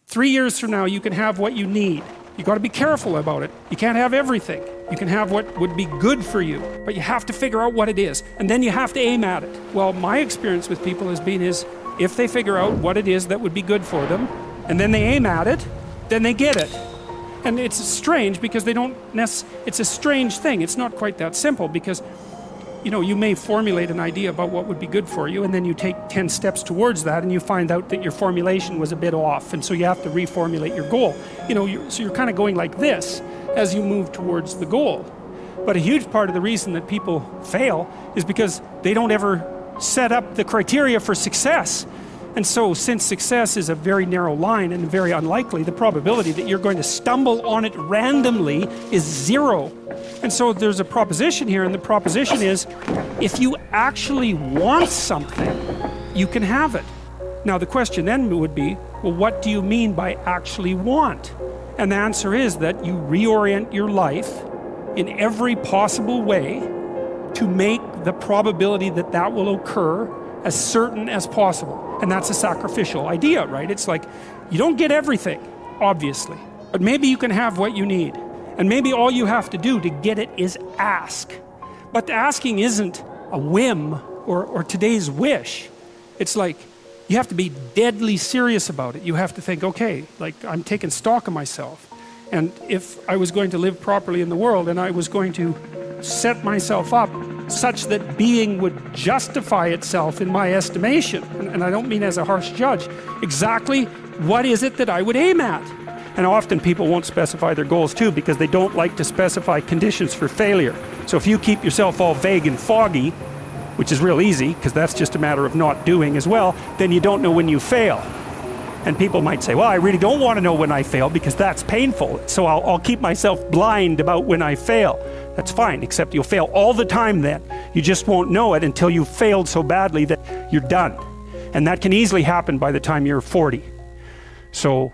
3 years from now, you can have what you need. You got to be careful about it. You can't have everything. You can have what would be good for you, but you have to figure out what it is, and then you have to aim at it. Well, my experience with people has been if they figure out what it is that would be good for them, and then they aim at it, then they get it. And it's strange because they don't it's a strange thing. It's not quite that simple because, you know, you may formulate an idea about what would be good for you, and then you take 10 steps towards that, and you find out that your formulation was a bit off, and so you have to reformulate your goal. You know, so you're kind of going like this as you move towards the goal. But a huge part of the reason that people fail is because they don't ever set up the criteria for success. And so, since success is a very narrow line and very unlikely, the probability that you're going to stumble on it randomly is 0. And so there's a proposition here, and the proposition is, if you actually want something, you can have it. Now the question then would be, well, what do you mean by actually want? And the answer is that you reorient your life in every possible way to make the probability that that will occur as certain as possible. And that's a sacrificial idea, right? It's like, you don't get everything, obviously, but maybe you can have what you need. And maybe all you have to do to get it is ask. But the asking isn't a whim or today's wish. It's like, you have to be deadly serious about it. You have to think, okay, like, I'm taking stock of myself. And if I was going to live properly in the world, and I was going to set myself up such that being would justify itself in my estimation, and I don't mean as a harsh judge, exactly what is it that I would aim at? And often people won't specify their goals too because they don't like to specify conditions for failure. So if you keep yourself all vague and foggy, which is real easy because that's just a matter of not doing as well, then you don't know when you fail. And people might say, well, I really don't want to know when I fail because that's painful, so I'll keep myself blind about when I fail. That's fine, except you'll fail all the time then. You just won't know it until you've failed so badly that you're done. And that can easily happen by the time you're 40. So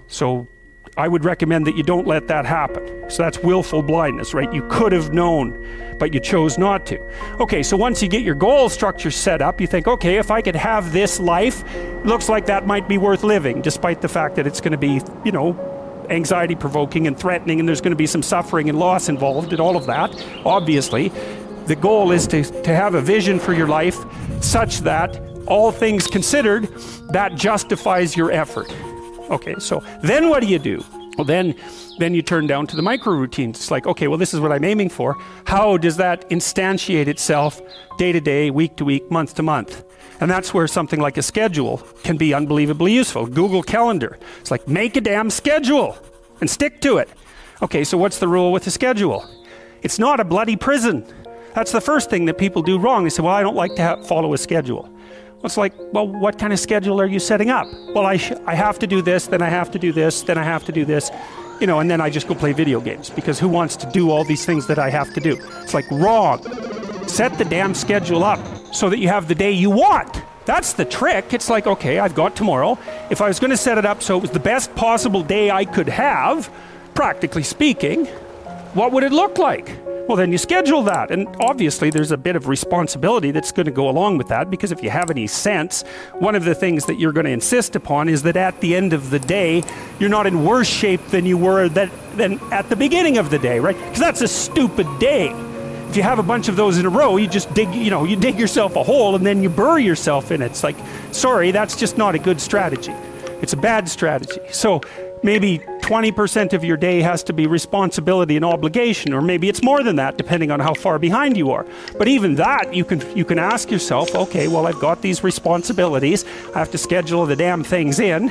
I would recommend that you don't let that happen. So that's willful blindness, right? You could have known, but you chose not to. Okay, so once you get your goal structure set up, you think, okay, if I could have this life, looks like that might be worth living, despite the fact that it's going to be, you know, anxiety provoking and threatening, and there's going to be some suffering and loss involved and all of that. Obviously, the goal is to have a vision for your life such that, all things considered, that justifies your effort. Okay, so then what do? Well, then you turn down to the micro routines. It's like, okay, well, this is what I'm aiming for. How does that instantiate itself day to day, week to week, month to month? And that's where something like a schedule can be unbelievably useful. Google Calendar. It's like, make a damn schedule and stick to it. Okay, so what's the rule with a schedule? It's not a bloody prison. That's the first thing that people do wrong. They say, well, I don't like to follow a schedule. It's like, well, what kind of schedule are you setting up? Well, I have to do this, then I have to do this, then I have to do this, you know, and then I just go play video games, because who wants to do all these things that I have to do? It's like, wrong. Set the damn schedule up so that you have the day you want. That's the trick. It's like, okay, I've got tomorrow. If I was going to set it up so it was the best possible day I could have, practically speaking, what would it look like? Well, then you schedule that, and obviously there's a bit of responsibility that's going to go along with that, because if you have any sense, one of the things that you're going to insist upon is that at the end of the day, you're not in worse shape than you were than at the beginning of the day, right? Because that's a stupid day. If you have a bunch of those in a row, you just dig yourself a hole and then you bury yourself in it. It's like, sorry, that's just not a good strategy. It's a bad strategy. So maybe 20% of your day has to be responsibility and obligation, or maybe it's more than that, depending on how far behind you are. But even that, you can ask yourself, okay, well, I've got these responsibilities. I have to schedule the damn things in.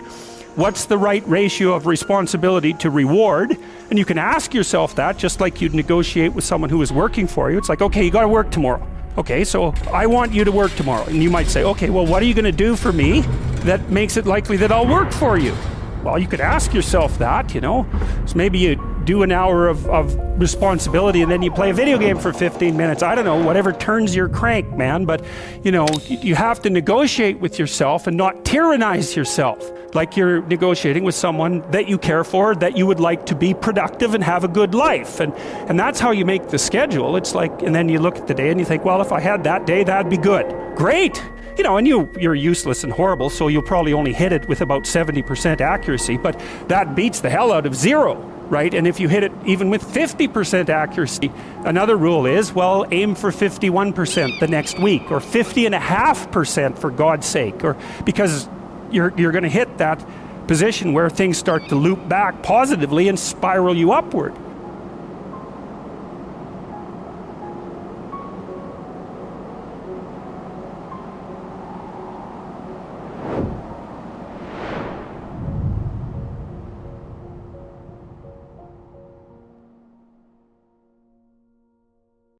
What's the right ratio of responsibility to reward? And you can ask yourself that, just like you'd negotiate with someone who is working for you. It's like, okay, you got to work tomorrow. Okay, so I want you to work tomorrow. And you might say, okay, well, what are you going to do for me that makes it likely that I'll work for you? Well, you could ask yourself that, you know. So maybe you do an hour of responsibility and then you play a video game for 15 minutes. I don't know, whatever turns your crank, man. But, you know, you have to negotiate with yourself and not tyrannize yourself. Like you're negotiating with someone that you care for, that you would like to be productive and have a good life. And that's how you make the schedule. It's like, and then you look at the day and you think, well, if I had that day, that'd be good. Great! You know, and you're useless and horrible, so you'll probably only hit it with about 70% accuracy, but that beats the hell out of 0, right? And if you hit it even with 50% accuracy, another rule is, well, aim for 51% the next week, or 50.5% for God's sake, or because you're going to hit that position where things start to loop back positively and spiral you upward.